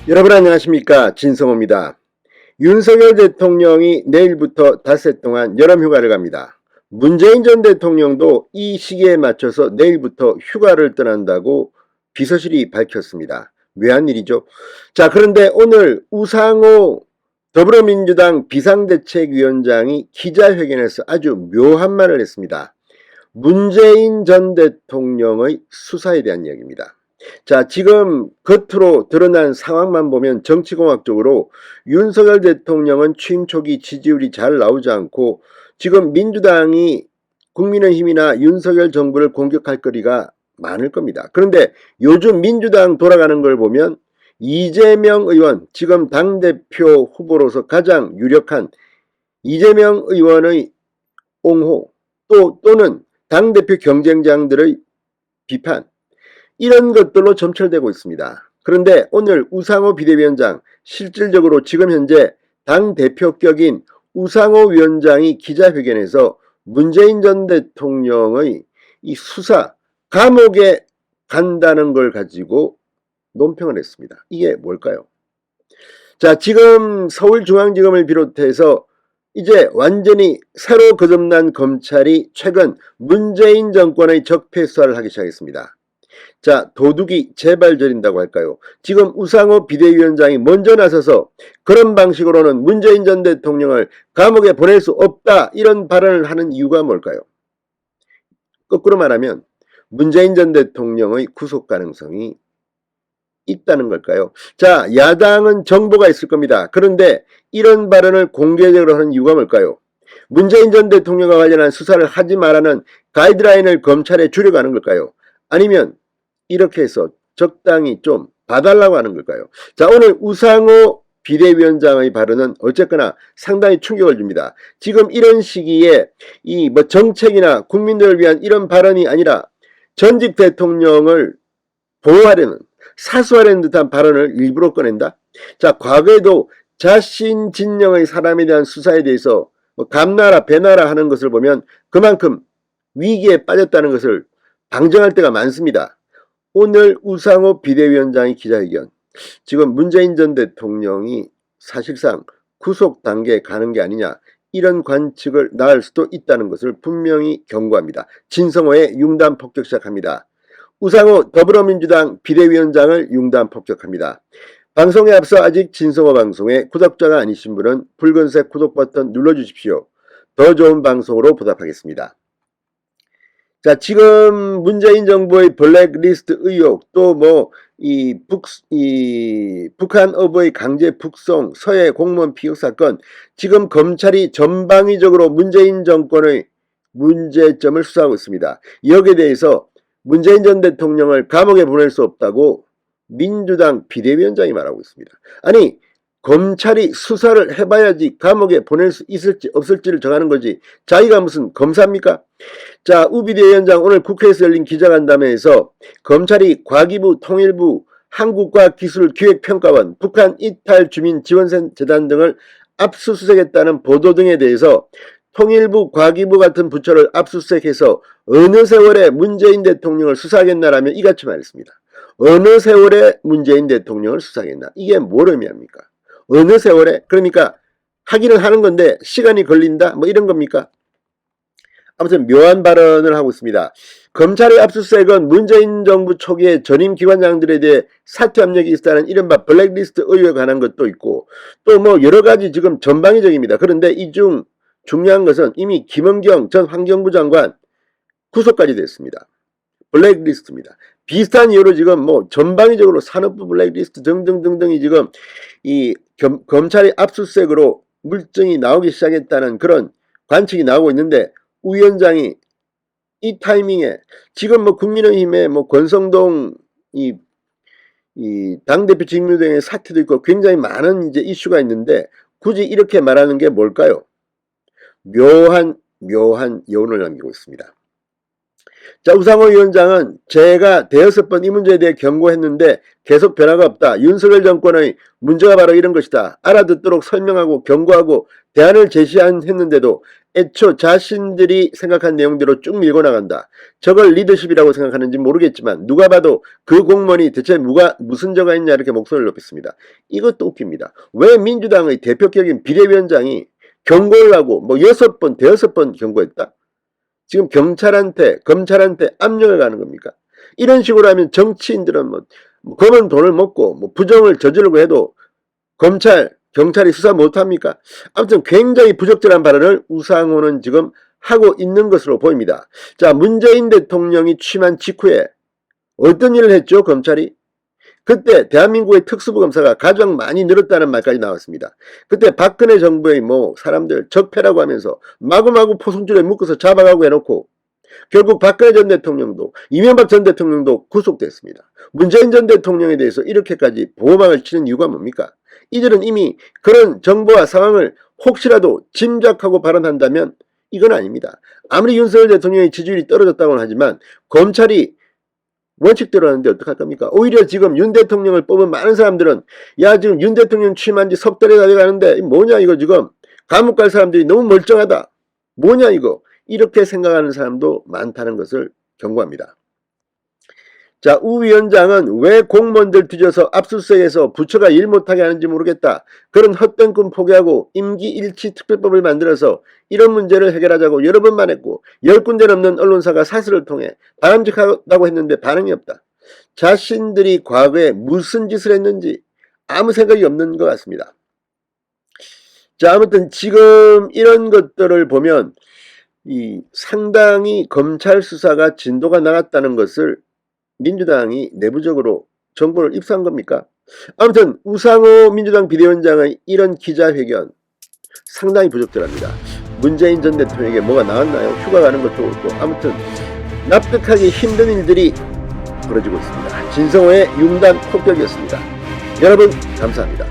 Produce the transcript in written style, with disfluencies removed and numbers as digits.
여러분 안녕하십니까, 진성호입니다. 윤석열 대통령이 내일부터 닷새 동안 여름휴가를 갑니다. 문재인 전 대통령도 이 시기에 맞춰서 내일부터 휴가를 떠난다고 비서실이 밝혔습니다. 묘한 일이죠. 자, 그런데 오늘 우상호 더불어민주당 비상대책위원장이 기자회견에서 아주 묘한 말을 했습니다. 문재인 전 대통령의 수사에 대한 이야기입니다. 자, 지금 겉으로 드러난 상황만 보면 정치공학적으로 윤석열 대통령은 취임 초기 지지율이 잘 나오지 않고 지금 민주당이 국민의힘이나 윤석열 정부를 공격할 거리가 많을 겁니다. 그런데 요즘 민주당 돌아가는 걸 보면 이재명 의원, 지금 당대표 후보로서 가장 유력한 이재명 의원의 옹호 또는 당대표 경쟁자들의 비판, 이런 것들로 점철되고 있습니다. 그런데 오늘 우상호 비대위원장, 실질적으로 지금 현재 당대표격인 우상호 위원장이 기자회견에서 문재인 전 대통령의 이 수사, 감옥에 간다는 걸 가지고 논평을 했습니다. 이게 뭘까요? 자, 지금 서울중앙지검을 비롯해서 이제 완전히 새로 거듭난 검찰이 최근 문재인 정권의 적폐 수사를 하기 시작했습니다. 자, 도둑이 재발 저린다고 할까요? 지금 우상호 비대위원장이 먼저 나서서 그런 방식으로는 문재인 전 대통령을 감옥에 보낼 수 없다, 이런 발언을 하는 이유가 뭘까요? 거꾸로 말하면 문재인 전 대통령의 구속 가능성이 있다는 걸까요? 자, 야당은 정보가 있을 겁니다. 그런데 이런 발언을 공개적으로 하는 이유가 뭘까요? 문재인 전 대통령과 관련한 수사를 하지 말라는 가이드라인을 검찰에 주려가는 걸까요? 아니면 이렇게 해서 적당히 좀 봐달라고 하는 걸까요? 자, 오늘 우상호 비대위원장의 발언은 어쨌거나 상당히 충격을 줍니다. 지금 이런 시기에 이 뭐 정책이나 국민들을 위한 이런 발언이 아니라 전직 대통령을 보호하려는, 사수하려는 듯한 발언을 일부러 꺼낸다? 자, 과거에도 자신 진영의 사람에 대한 수사에 대해서 뭐 감나라 배나라 하는 것을 보면 그만큼 위기에 빠졌다는 것을 방증할 때가 많습니다. 오늘 우상호 비대위원장의 기자회견, 지금 문재인 전 대통령이 사실상 구속 단계에 가는 게 아니냐, 이런 관측을 낳을 수도 있다는 것을 분명히 경고합니다. 진성호의 융단 폭격 시작합니다. 우상호 더불어민주당 비대위원장을 융단 폭격합니다. 방송에 앞서 아직 진성호 방송에 구독자가 아니신 분은 붉은색 구독 버튼 눌러주십시오. 더 좋은 방송으로 보답하겠습니다. 자, 지금 문재인 정부의 블랙리스트 의혹, 또 뭐 북한 어부의 강제 북송, 서해 공무원 피격 사건, 지금 검찰이 전방위적으로 문재인 정권의 문제점을 수사하고 있습니다. 여기에 대해서 문재인 전 대통령을 감옥에 보낼 수 없다고 민주당 비대위원장이 말하고 있습니다. 아니, 검찰이 수사를 해봐야지 감옥에 보낼 수 있을지 없을지를 정하는 거지, 자기가 무슨 검사입니까? 자, 우 비대위원장 오늘 국회에서 열린 기자간담회에서 검찰이 과기부, 통일부, 한국과기술기획평가원, 북한 이탈 주민 지원재단 등을 압수수색했다는 보도 등에 대해서 통일부, 과기부 같은 부처를 압수수색해서 어느 세월에 문재인 대통령을 수사하겠나라며 이같이 말했습니다. 어느 세월에 문재인 대통령을 수사하겠나? 이게 뭘 의미합니까? 어느 세월에? 그러니까 하기는 하는 건데 시간이 걸린다? 뭐 이런 겁니까? 아무튼 묘한 발언을 하고 있습니다. 검찰의 압수수색은 문재인 정부 초기에 전임 기관장들에 대해 사퇴 압력이 있다는 이른바 블랙리스트 의혹에 관한 것도 있고, 또 뭐 여러 가지 지금 전방위적입니다. 그런데 이 중 중요한 것은 이미 김은경 전 환경부 장관 구속까지 됐습니다. 블랙리스트입니다. 비슷한 이유로 지금 뭐 전방위적으로 산업부 블랙리스트 등등등등이 지금 이 검찰의 압수수색으로 물증이 나오기 시작했다는 그런 관측이 나오고 있는데, 우 위원장이 이 타이밍에 지금 뭐 국민의힘의 뭐 권성동 이 당대표 직무대행의 사태도 있고 굉장히 많은 이제 이슈가 있는데 굳이 이렇게 말하는 게 뭘까요? 묘한 여운을 남기고 있습니다. 자, 우상호 위원장은 제가 대여섯 번 이 문제에 대해 경고했는데 계속 변화가 없다. 윤석열 정권의 문제가 바로 이런 것이다. 알아듣도록 설명하고 경고하고 대안을 제시했는데도 애초 자신들이 생각한 내용대로 쭉 밀고 나간다. 저걸 리더십이라고 생각하는지 모르겠지만 누가 봐도 그 공무원이 대체 무슨 죄가 있냐 이렇게 목소리를 높였습니다. 이것도 웃깁니다. 왜 민주당의 대표격인 비대위원장이 경고를 하고 뭐 6번, 대여섯 번 경고했다? 지금 검찰한테 압력을 가는 겁니까? 이런 식으로 하면 정치인들은 검은 돈을 먹고 부정을 저지르고 해도 경찰이 수사 못합니까? 아무튼 굉장히 부적절한 발언을 우상호는 지금 하고 있는 것으로 보입니다. 자, 문재인 대통령이 취임한 직후에 어떤 일을 했죠, 검찰이? 그때 대한민국의 특수부 검사가 가장 많이 늘었다는 말까지 나왔습니다. 그때 박근혜 정부의 사람들 적폐라고 하면서 마구마구 포승줄에 묶어서 잡아가고 해놓고 결국 박근혜 전 대통령도 이명박 전 대통령도 구속됐습니다. 문재인 전 대통령에 대해서 이렇게까지 보호막을 치는 이유가 뭡니까? 이들은 이미 그런 정보와 상황을 혹시라도 짐작하고 발언한다면 이건 아닙니다. 아무리 윤석열 대통령의 지지율이 떨어졌다고는 하지만 검찰이 원칙대로 하는데 어떡할 겁니까? 오히려 지금 윤 대통령을 뽑은 많은 사람들은 야, 지금 윤 대통령 취임한 지 석 달이 다 돼가는데 뭐냐 이거 지금 감옥 갈 사람들이 너무 멀쩡하다. 뭐냐 이거. 이렇게 생각하는 사람도 많다는 것을 경고합니다. 자, 우 위원장은 왜 공무원들 뒤져서 압수수색해서 부처가 일 못하게 하는지 모르겠다. 그런 헛된 꿈 포기하고 임기 일치 특별법을 만들어서 이런 문제를 해결하자고 여러 번 말했고 10군데 넘는 언론사가 사설을 통해 바람직하다고 했는데 반응이 없다. 자신들이 과거에 무슨 짓을 했는지 아무 생각이 없는 것 같습니다. 자, 아무튼 지금 이런 것들을 보면 상당히 검찰 수사가 진도가 나갔다는 것을 민주당이 내부적으로 정보를 입수한 겁니까? 아무튼 우상호 민주당 비대위원장의 이런 기자회견 상당히 부적절합니다. 문재인 전 대통령에게 뭐가 나왔나요? 휴가 가는 것도 그렇고 아무튼 납득하기 힘든 일들이 벌어지고 있습니다. 진성호의 융단 폭격이었습니다. 여러분 감사합니다.